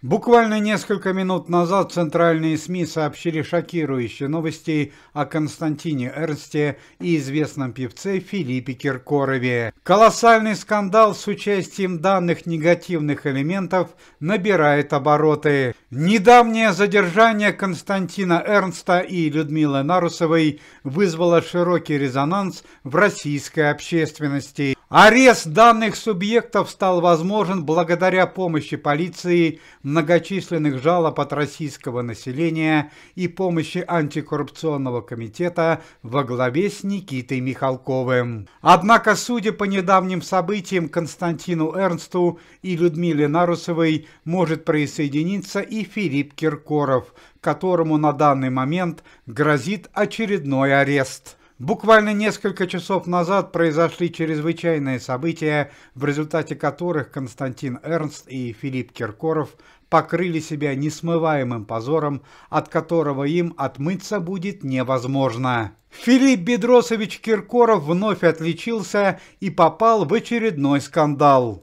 Буквально несколько минут назад центральные СМИ сообщили шокирующие новости о Константине Эрнсте и известном певце Филиппе Киркорове. Колоссальный скандал с участием данных негативных элементов набирает обороты. Недавнее задержание Константина Эрнста и Людмилы Нарусовой вызвало широкий резонанс в российской общественности. Арест данных субъектов стал возможен благодаря помощи полиции, многочисленных жалоб от российского населения и помощи антикоррупционного комитета во главе с Никитой Михалковым. Однако, судя по недавним событиям, к Константину Эрнсту и Людмиле Нарусовой может присоединиться и Филипп Киркоров, которому на данный момент грозит очередной арест. Буквально несколько часов назад произошли чрезвычайные события, в результате которых Константин Эрнст и Филипп Киркоров покрыли себя несмываемым позором, от которого им отмыться будет невозможно. Филипп Бедросович Киркоров вновь отличился и попал в очередной скандал.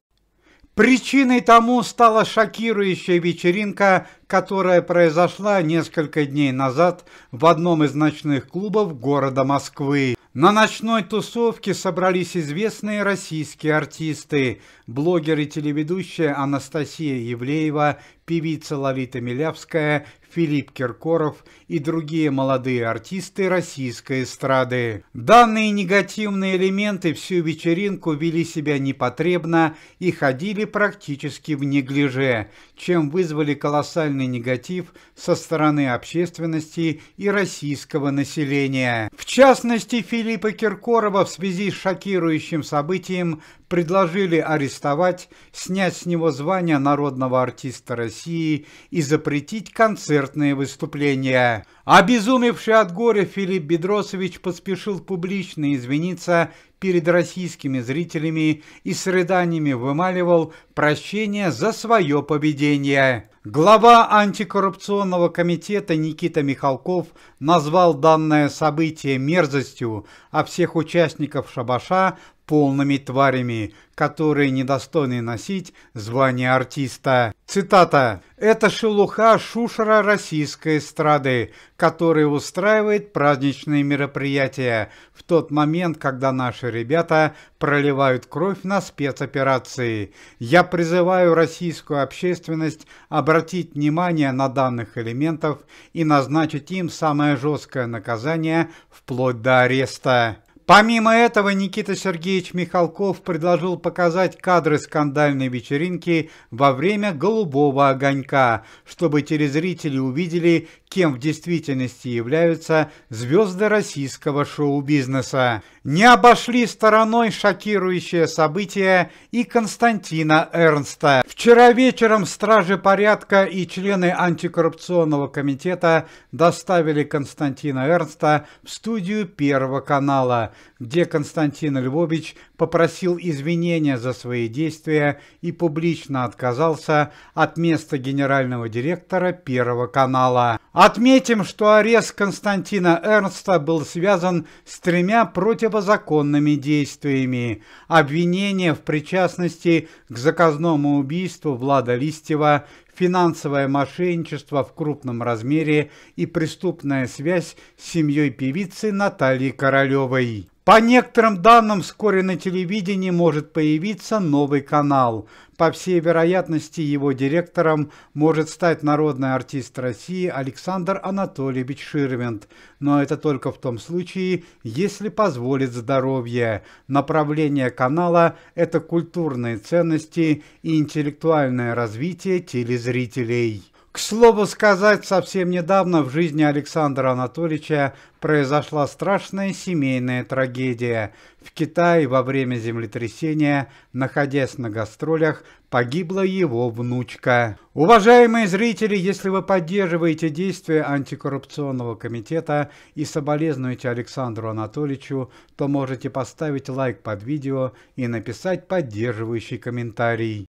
Причиной тому стала шокирующая вечеринка, которая произошла несколько дней назад в одном из ночных клубов города Москвы. На ночной тусовке собрались известные российские артисты, блогер и телеведущая Анастасия Ивлеева, певица Лолита Милявская, Филипп Киркоров и другие молодые артисты российской эстрады. Данные негативные элементы всю вечеринку вели себя непотребно и ходили практически в неглиже, чем вызвали колоссальный негатив со стороны общественности и российского населения. В частности, Филиппа Киркорова в связи с шокирующим событием предложили арестовать, снять с него звание народного артиста России и запретить концертные выступления. Обезумевший от горя Филипп Бедросович поспешил публично извиниться перед российскими зрителями и с рыданиями вымаливал прощение за свое поведение. Глава антикоррупционного комитета Никита Михалков назвал данное событие мерзостью, а всех участников шабаша полными тварями, которые недостойны носить звание артиста. Цитата: «Это шелуха шушера российской эстрады, которая устраивает праздничные мероприятия в тот момент, когда наши ребята проливают кровь на спецоперации. Я призываю российскую общественность обратить внимание на данных элементов и назначить им самое жесткое наказание вплоть до ареста». Помимо этого, Никита Сергеевич Михалков предложил показать кадры скандальной вечеринки во время «Голубого огонька», чтобы телезрители увидели, кем в действительности являются звезды российского шоу-бизнеса. Не обошли стороной шокирующее событие и Константина Эрнста. Вчера вечером стражи порядка и члены антикоррупционного комитета доставили Константина Эрнста в студию Первого канала, где Константин Львович попросил извинения за свои действия и публично отказался от места генерального директора Первого канала. Отметим, что арест Константина Эрнста был связан с 3 противозаконными действиями: обвинение в причастности к заказному убийству Влада Листьева, финансовое мошенничество в крупном размере и преступная связь с семьей певицы Натальи Королевой. По некоторым данным, вскоре на телевидении может появиться новый канал. По всей вероятности, его директором может стать народный артист России Александр Анатольевич Ширвинд. Но это только в том случае, если позволит здоровье. Направление канала – это культурные ценности и интеллектуальное развитие телезрителей. К слову сказать, совсем недавно в жизни Александра Анатольевича произошла страшная семейная трагедия. В Китае во время землетрясения, находясь на гастролях, погибла его внучка. Уважаемые зрители, если вы поддерживаете действия антикоррупционного комитета и соболезнуете Александру Анатольевичу, то можете поставить лайк под видео и написать поддерживающий комментарий.